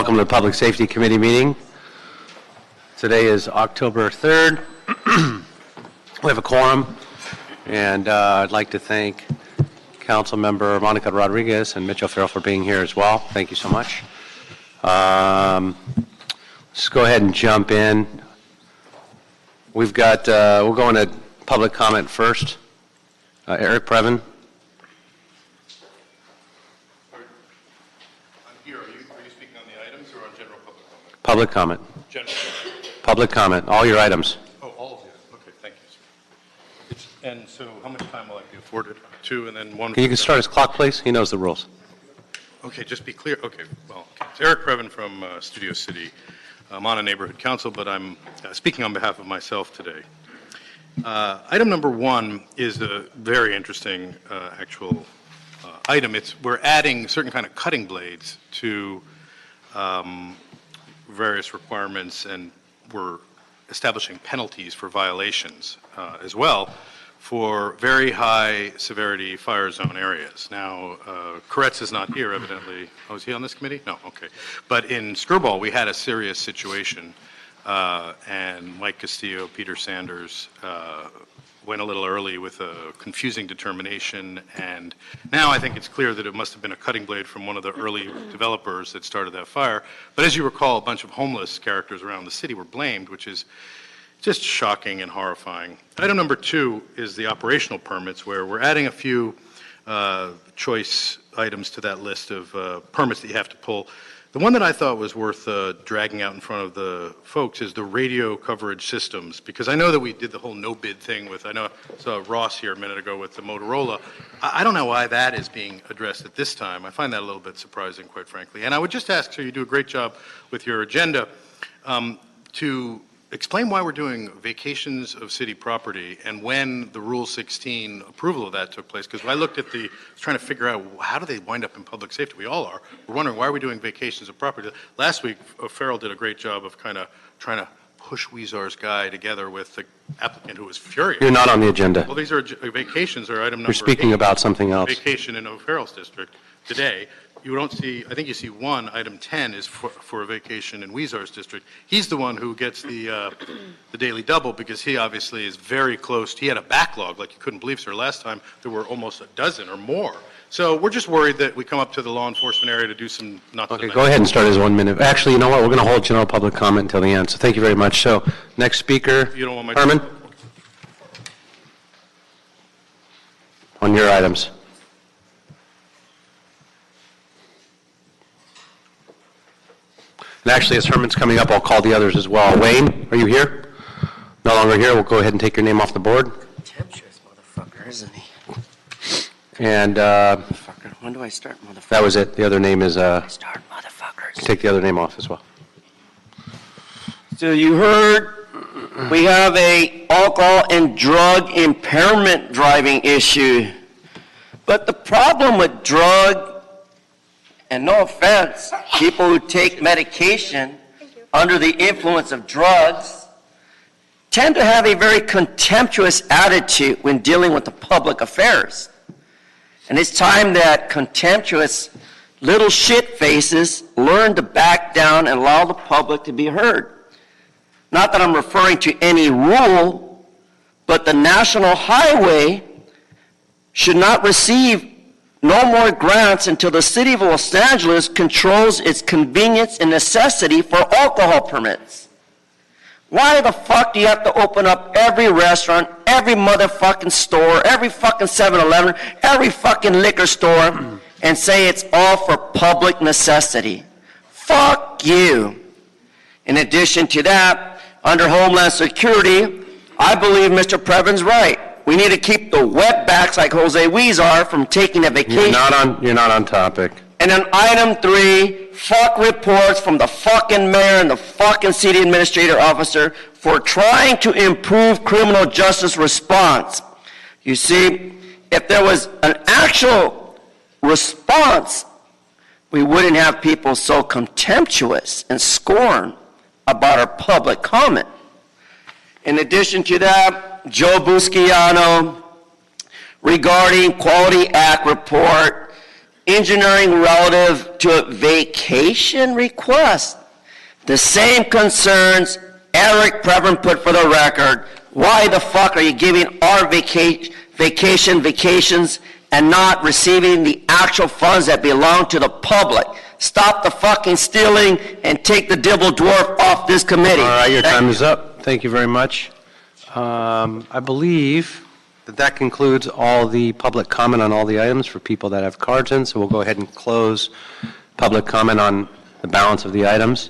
welcome to the Public Safety Committee meeting. Today is October 3rd. We have a quorum, and I'd like to thank Council Member Monica Rodriguez and Mitch O'Farrell for being here as well. Thank you so much. Let's go ahead and jump in. We've got, we'll go into public comment first. Eric Previn. Public comment. General. Public comment. All your items. Oh, all of you. Okay, thank you, sir. And so how much time will I be afforded? Two and then one? You can start his clock, please. He knows the rules. Okay, just be clear. Okay, well, it's Eric Previn from Studio City. I'm on a neighborhood council, but I'm speaking on behalf of myself today. Item number one is a very interesting actual item. We're adding certain kind of cutting blades to various requirements, and we're establishing penalties for violations as well for very high severity fire zone areas. Now, Koretz is not here, evidently. Oh, is he on this committee? No, okay. But in Skirball, we had a serious situation, and Mike Castillo, Peter Sanders went a little early with a confusing determination, and now I think it's clear that it must have been a cutting blade from one of the early developers that started that fire. But as you recall, a bunch of homeless characters around the city were blamed, which is just shocking and horrifying. Item number two is the operational permits, where we're adding a few choice items to that list of permits that you have to pull. The one that I thought was worth dragging out in front of the folks is the radio coverage systems, because I know that we did the whole no bid thing with, I know I saw Ross here a minute ago with the Motorola. I don't know why that is being addressed at this time. I find that a little bit surprising, quite frankly. And I would just ask, so you do a great job with your agenda, to explain why we're doing vacations of city property and when the Rule 16 approval of that took place. Because I looked at I was trying to figure out how do they wind up in public safety? We all are. We're wondering why are we doing vacations of property. Last week, Farrell did a great job of kind of trying to push Weezar's guy together with the applicant who was furious. You're not on the agenda. Well, these are vacations are item number 8. You're speaking about something else. Vacation in O'Farrell's district today. You don't see, I think you see one, item 10 is for a vacation in Weezar's district. He's the one who gets the daily double because he obviously is very close. He had a backlog like you couldn't believe, sir. Last time there were almost a dozen or more. So we're just worried that we come up to the law enforcement area to do some not so Okay, nice. go ahead and start his 1 minute. Actually, you know what? We're going to hold general public comment until the end. So thank you very much. So next speaker, You don't want my Herman, on your items. And actually, as Herman's coming up, I'll call the others as well. Wayne, are you here? No longer here. We'll go ahead and take your name off the board. Contemptuous motherfucker, isn't he? And Motherfucker. When do I start, motherfucker? that was it. The other name is, Start, motherfuckers. take the other name off as well. So you heard we have a alcohol and drug impairment driving issue. But the problem with drug, and no offense, people who take medication under the influence of drugs tend to have a very contemptuous attitude when dealing with the public affairs. And it's time that contemptuous little shit faces learn to back down and allow the public to be heard. Not that I'm referring to any rule, but the national highway should not receive no more grants until the city of Los Angeles controls its convenience and necessity for alcohol permits. Why the fuck do you have to open up every restaurant, every motherfucking store, every fucking 7-Eleven, every fucking liquor store, and say it's all for public necessity? Fuck you. In addition to that, under Homeland Security, I believe Mr. Previn's right. We need to keep the wetbacks like Jose Weezar from taking a vacation. You're not on topic. And then item 3, fuck reports from the fucking mayor and the fucking city administrator officer for trying to improve criminal justice response. You see, if there was an actual response, we wouldn't have people so contemptuous and scorn about our public comment. In addition to that, Joe Busciano, regarding Quality Act report, engineering relative to a vacation request. The same concerns Eric Previn put for the record. Why the fuck are you giving our vacations and not receiving the actual funds that belong to the public? Stop the fucking stealing and take the Dibble Dwarf off this committee. All right, your Thank time you. is up. Thank you very much. I believe that concludes all the public comment on all the items for people that have cards in, so we'll go ahead and close public comment on the balance of the items.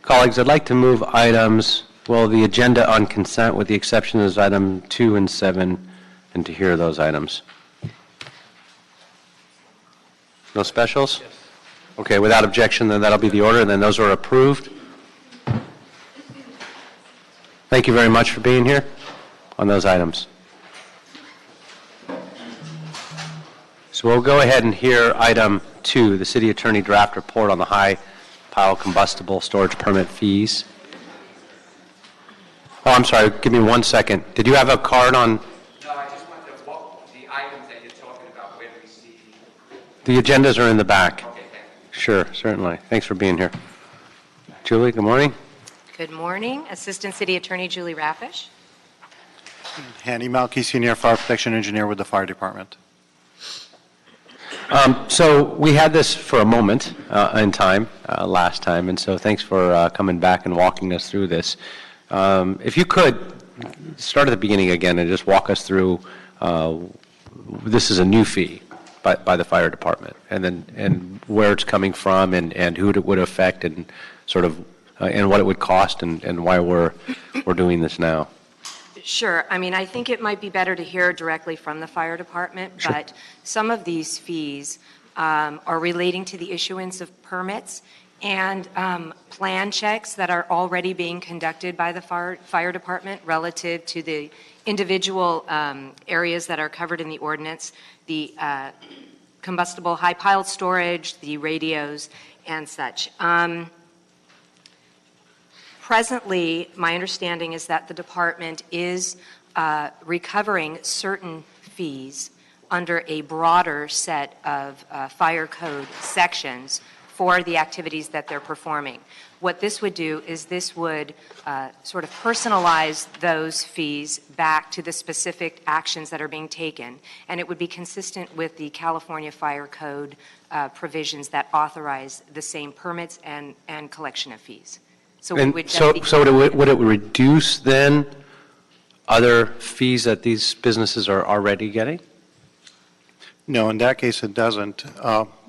Colleagues, I'd like to move the agenda on consent with the exception of item 2 and 7, and to hear those items. No specials? Yes. Okay, without objection, then that'll be the order, and then those are approved. Thank you very much for being here on those items. So we'll go ahead and hear item 2, the city attorney draft report on the high pile combustible storage permit fees. Oh, I'm sorry, give me 1 second. Did you have a card on? No, I just wanted to walk the items that you're talking about, where we see. The agendas are in the back. Okay, thank you. Sure, certainly. Thanks for being here. Julie, good morning. Good morning. Assistant City Attorney Julie Rafish. Handy Malky, Senior Fire Protection Engineer with the Fire Department. So we had this for a moment in time last time, and so thanks for coming back and walking us through this. If you could start at the beginning again and just walk us through, this is a new fee by the fire department, and where it's coming from, and who it would affect, and sort of and what it would cost, and why we're doing this now. Sure. I mean, I think it might be better to hear directly from the fire department, Sure. but some of these fees are relating to the issuance of permits and plan checks that are already being conducted by the fire department relative to the individual areas that are covered in the ordinance, the combustible high piled storage, the radios, and such. Presently, my understanding is that the department is recovering certain fees under a broader set of fire code sections for the activities that they're performing. What this would do is this would sort of personalize those fees back to the specific actions that are being taken, and it would be consistent with the California Fire Code provisions that authorize the same permits and collection of fees. So we And would so then be- would it reduce then other fees that these businesses are already getting? No, in that case, it doesn't.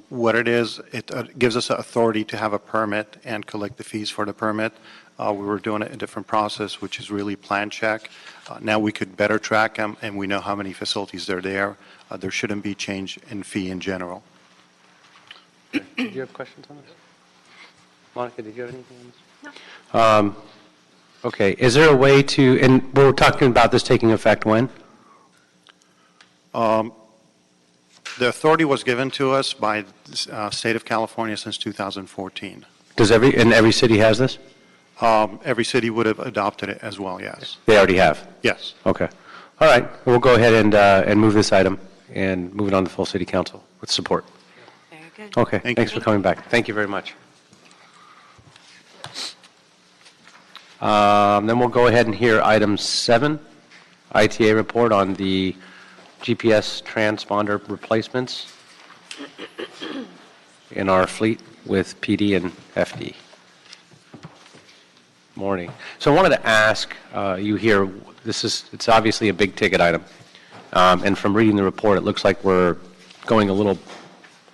What it is, it gives us the authority to have a permit and collect the fees for the permit. We were doing a different process, which is really plan check. Now we could better track them, and we know how many facilities they're there. There shouldn't be change in fee in general. Did you have questions on this? Monica, did you have anything on this? No. Okay, is there a way to, and we're talking about this taking effect when? The authority was given to us by the state of California since 2014. Does every city has this? Every city would have adopted it as well, yes. They already have? Yes. Okay. All right, we'll go ahead and move this item and move it on to full city council with support. Very good. Okay, Thank thanks you. for coming back. Thank you very much. Then we'll go ahead and hear item 7, ITA report on the GPS transponder replacements in our fleet with PD and FD. Morning. So I wanted to ask you here, it's obviously a big ticket item. And from reading the report, it looks like we're going a little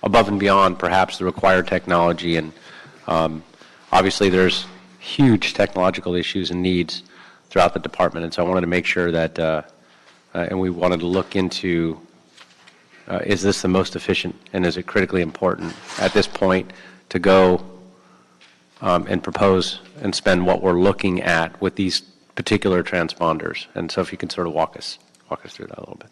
above and beyond perhaps the required technology. And obviously there's huge technological issues and needs throughout the department. And so I wanted to make sure that, and we wanted to look into, is this the most efficient and is it critically important at this point to go and propose and spend what we're looking at with these particular transponders. And so if you can sort of walk us through that a little bit.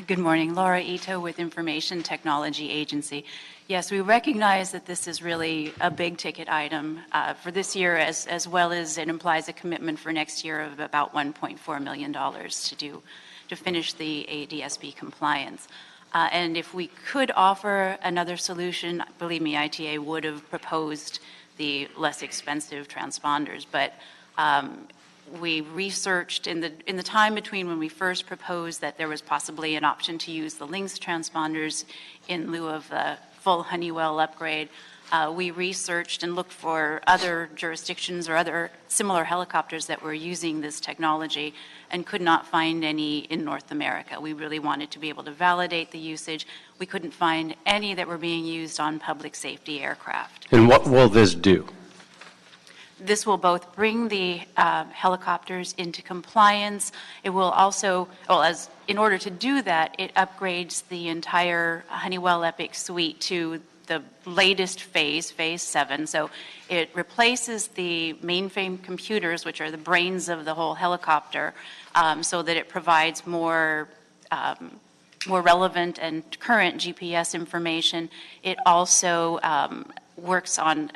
Good morning. Laura Ito with Information Technology Agency. Yes, we recognize that this is really a big ticket item for this year, as well as it implies a commitment for next year of about $1.4 million to finish the ADSB compliance. And if we could offer another solution, believe me, ITA would have proposed the less expensive transponders. But we researched in the time between when we first proposed that there was possibly an option to use the Lynx transponders in lieu of the full Honeywell upgrade. We researched and looked for other jurisdictions or other similar helicopters that were using this technology and could not find any in North America. We really wanted to be able to validate the usage. We couldn't find any that were being used on public safety aircraft. And what will this do? This will both bring the helicopters into compliance. It will also, in order to do that, it upgrades the entire Honeywell Epic suite to the latest phase 7. So it replaces the mainframe computers, which are the brains of the whole helicopter, so that it provides more relevant and current GPS information. It also works on,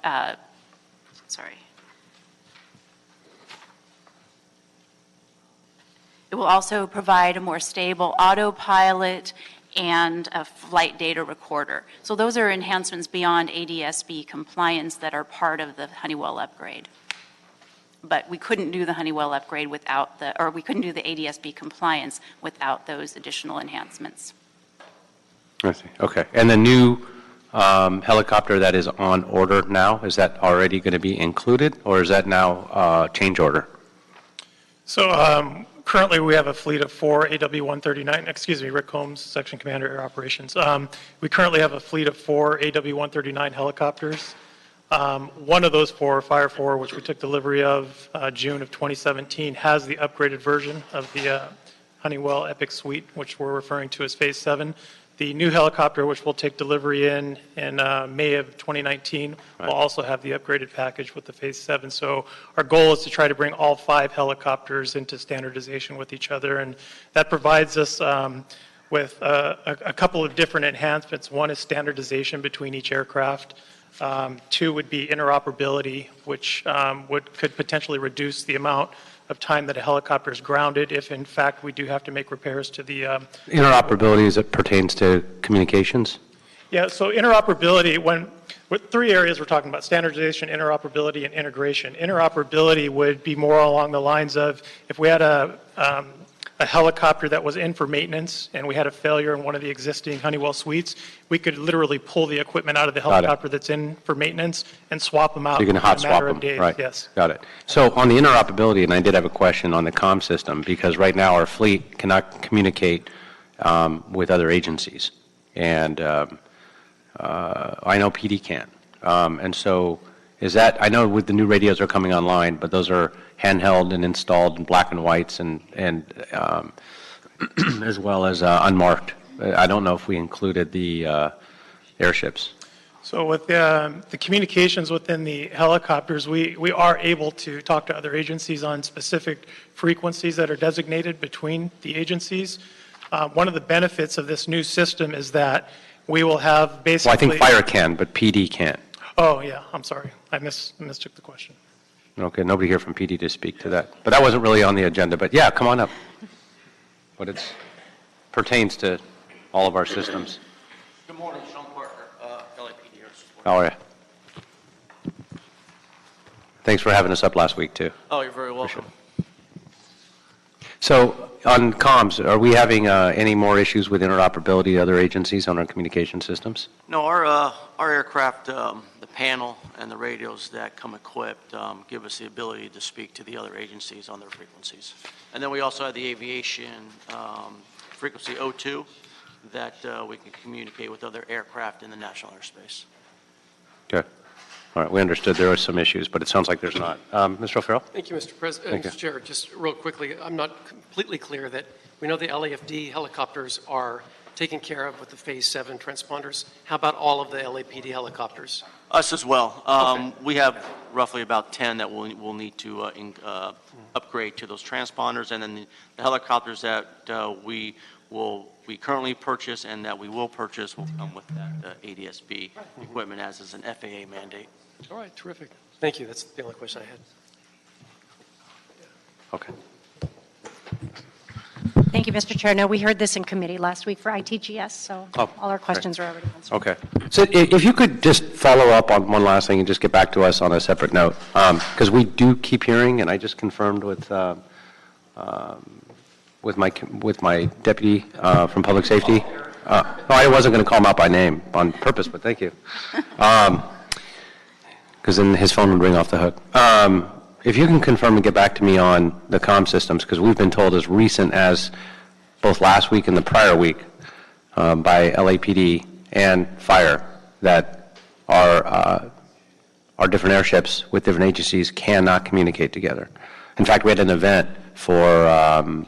It will also provide a more stable autopilot and a flight data recorder. So those are enhancements beyond ADS-B compliance that are part of the Honeywell upgrade. But we couldn't do the Honeywell upgrade without we couldn't do the ADS-B compliance without those additional enhancements. I see. Okay. And the new helicopter that is on order now, is that already going to be included, or is that now change order? So currently we have a fleet of 4 AW139, Rick Holmes, Section Commander, Air Operations. We currently have a fleet of 4 AW139 helicopters. One of those 4, Fire 4, which we took delivery of June of 2017, has the upgraded version of the Honeywell Epic Suite, which we're referring to as Phase 7. The new helicopter, which we'll take delivery in May of 2019, will also have the upgraded package with the Phase 7. So our goal is to try to bring all 5 helicopters into standardization with each other, and that provides us with a couple of different enhancements. One is standardization between each aircraft. 2 would be interoperability, which could potentially reduce the amount of time that a helicopter is grounded if, in fact, we do have to make repairs to the... Interoperability as it pertains to communications? Yeah, so interoperability, with 3 areas we're talking about: standardization, interoperability, and integration. Interoperability would be more along the lines of if we had a helicopter that was in for maintenance and we had a failure in one of the existing Honeywell suites, we could literally pull the equipment out of the helicopter that's in for maintenance and swap them out So you can hot in a matter swap of them, days. right? Yes. Got it. So on the interoperability, and I did have a question on the comm system, because right now our fleet cannot communicate with other agencies, and I know PD can. And so is that, I know with the new radios are coming online, but those are handheld and installed in black and whites and as well as unmarked. I don't know if we included the airships. So with the communications within the helicopters, we are able to talk to other agencies on specific frequencies that are designated between the agencies. One of the benefits of this new system is that we will have basically... Well, I think fire can, but PD can't. Oh, yeah, I'm sorry. I mistook the question. Okay, nobody here from PD to speak to that. But that wasn't really on the agenda, but yeah, come on up. But it pertains to all of our systems. Good morning, Sean Parker, LAPD Air Support. How are you? Thanks for having us up last week, too. Oh, you're very welcome. So on comms, are we having any more issues with interoperability other agencies on our communication systems? No, our aircraft, the panel and the radios that come equipped give us the ability to speak to the other agencies on their frequencies. And then we also have the aviation frequency 02 that we can communicate with other aircraft in the national airspace. Okay. All right, we understood there were some issues, but it sounds like there's not. Mr. O'Farrell? Thank you, Mr. President. Thank you. Mr. Chair, just real quickly, I'm not completely clear that we know the LAFD helicopters are taken care of with the Phase 7 transponders. How about all of the LAPD helicopters? Us as well. Okay. We have roughly about 10 that we'll need to upgrade to those transponders, and then the helicopters that we currently purchase and that we will purchase will come with that ADS-B equipment as is an FAA mandate. All right, terrific. Thank you. That's the only question I had. Okay. Thank Thank you, Mr. Chair. No, we heard this in committee last week for ITGS, so Oh, all our questions are already answered. Okay. So if you could just follow up on one last thing and just get back to us on a separate note, because we do keep hearing, and I just confirmed with my deputy from Public Safety. No, I wasn't going to call him out by name on purpose, but thank you. Because then his phone would ring off the hook. If you can confirm and get back to me on the comm systems, because we've been told as recent as both last week and the prior week by LAPD and fire that our different airships with different agencies cannot communicate together. In fact, we had an event for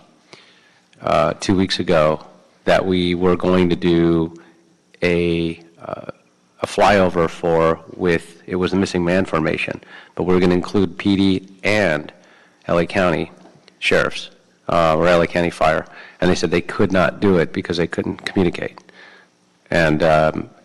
2 weeks ago that we were going to do a flyover for with, it was the missing man formation, but we were going to include PD and LA County sheriffs or LA County Fire, and they said they could not do it because they couldn't communicate. And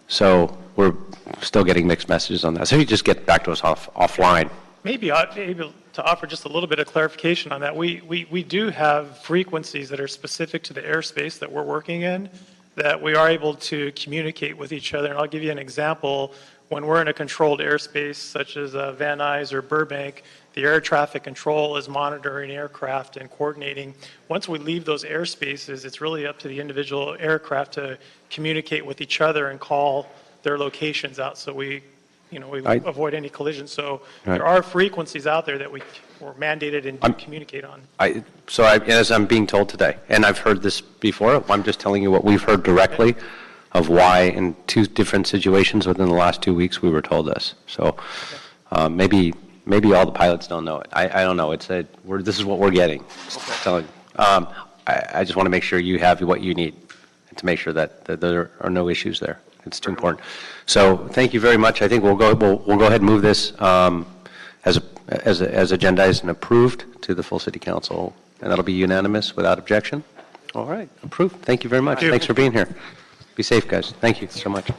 so we're still getting mixed messages on that. So if you just get back to us offline. Maybe I'd be able to offer just a little bit of clarification on that. We do have frequencies that are specific to the airspace that we're working in that we are able to communicate with each other. And I'll give you an example. When we're in a controlled airspace, such as Van Nuys or Burbank, the air traffic control is monitoring aircraft and coordinating. Once we leave those airspaces, it's really up to the individual aircraft to communicate with each other and call their locations out so we avoid any collisions. So there are frequencies out there that we're mandated and communicate on. As I'm being told today, and I've heard this before, I'm just telling you what we've heard directly of why in 2 different situations within the last 2 weeks we were told this. So maybe all the pilots don't know it. I don't know. This is what we're getting. Okay. I just want to make sure you have what you need to make sure that there are no issues there. It's too important. So thank you very much. I think we'll go ahead and move this as agendized and approved to the full city council, and that'll be unanimous without objection. All right, approved. Thank you very much. Thanks for being here. Be safe, guys. Thank you so much.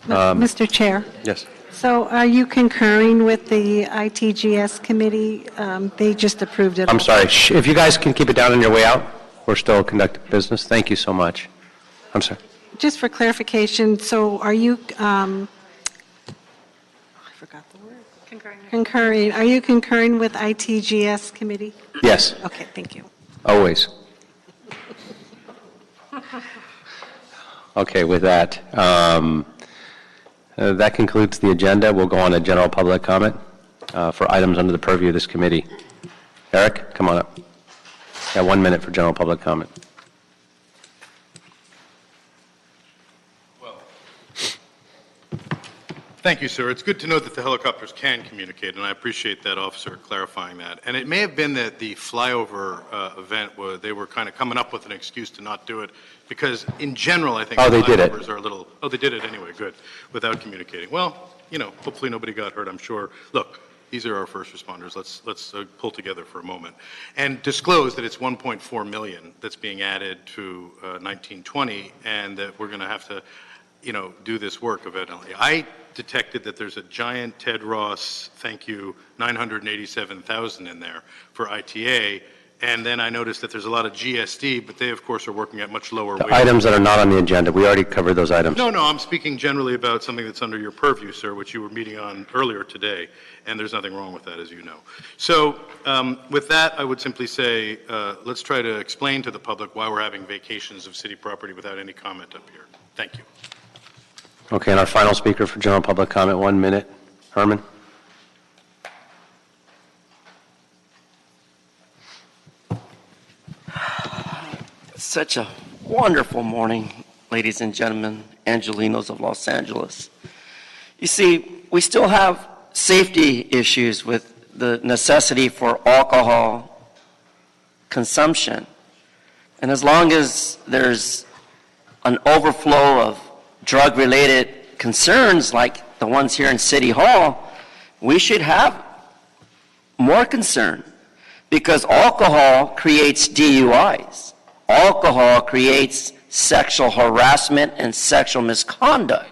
Mr. Chair. Yes. So are you concurring with the ITGS committee? They just approved it. I'm sorry. If you guys can keep it down on your way out, we're still conducting business. Thank you so much. I'm sorry. Just for clarification, so are you, I forgot the word. Concurring. Are you concurring with ITGS committee? Yes. Okay, thank you. Always. Okay, with that, that concludes the agenda. We'll go on to general public comment for items under the purview of this committee. Eric, come on up. Got 1 minute for general public comment. Thank you, sir. It's good to know that the helicopters can communicate, and I appreciate that officer clarifying that. And it may have been that the flyover event, they were kind of coming up with an excuse to not do it, because in general, I think they did it. are a little, they did it anyway, good, without communicating. Well, hopefully nobody got hurt, I'm sure. Look, these are our first responders. Let's pull together for a moment and disclose that it's 1.4 million that's being added to 1920, and that we're going to have to do this work evidently. I detected that there's a giant Ted Ross, thank you, 987,000 in there for ITA, and then I noticed that there's a lot of GSD, but they, of course, are working at much lower wages. Items that are not on the agenda. We already covered those items. No, I'm speaking generally about something that's under your purview, sir, which you were meeting on earlier today, and there's nothing wrong with that, as you know. So with that, I would simply say, let's try to explain to the public why we're having vacations of city property without any comment up here. Thank you. Okay, and our final speaker for general public comment, 1 minute. Herman. Such a wonderful morning, ladies and gentlemen, Angelinos of Los Angeles. You see, we still have safety issues with the necessity for alcohol consumption. And as long as there's an overflow of drug-related concerns like the ones here in City Hall, we should have more concern, because alcohol creates DUIs. Alcohol creates sexual harassment and sexual misconduct.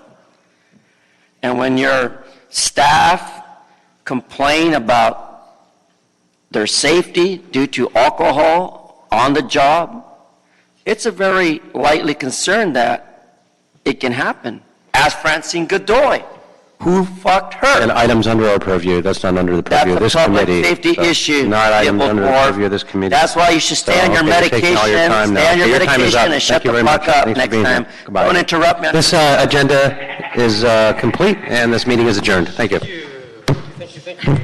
And when your staff complain about their safety due to alcohol on the job, it's a very lightly concern that it can happen. Ask Francine Godoy, who fucked her. And items under our purview, that's not under the purview of this committee. That's a public safety so issue. Not items Gibble under the Corp. purview of this committee. That's why you should stay on your Okay, we're taking medication, all your time now. stay on your Okay, your time is medication up. and shut Thank you the very fuck much. up Thanks for next being here. time. Goodbye. Don't interrupt me. This agenda is complete, and this meeting is adjourned. Thank you. Thank you.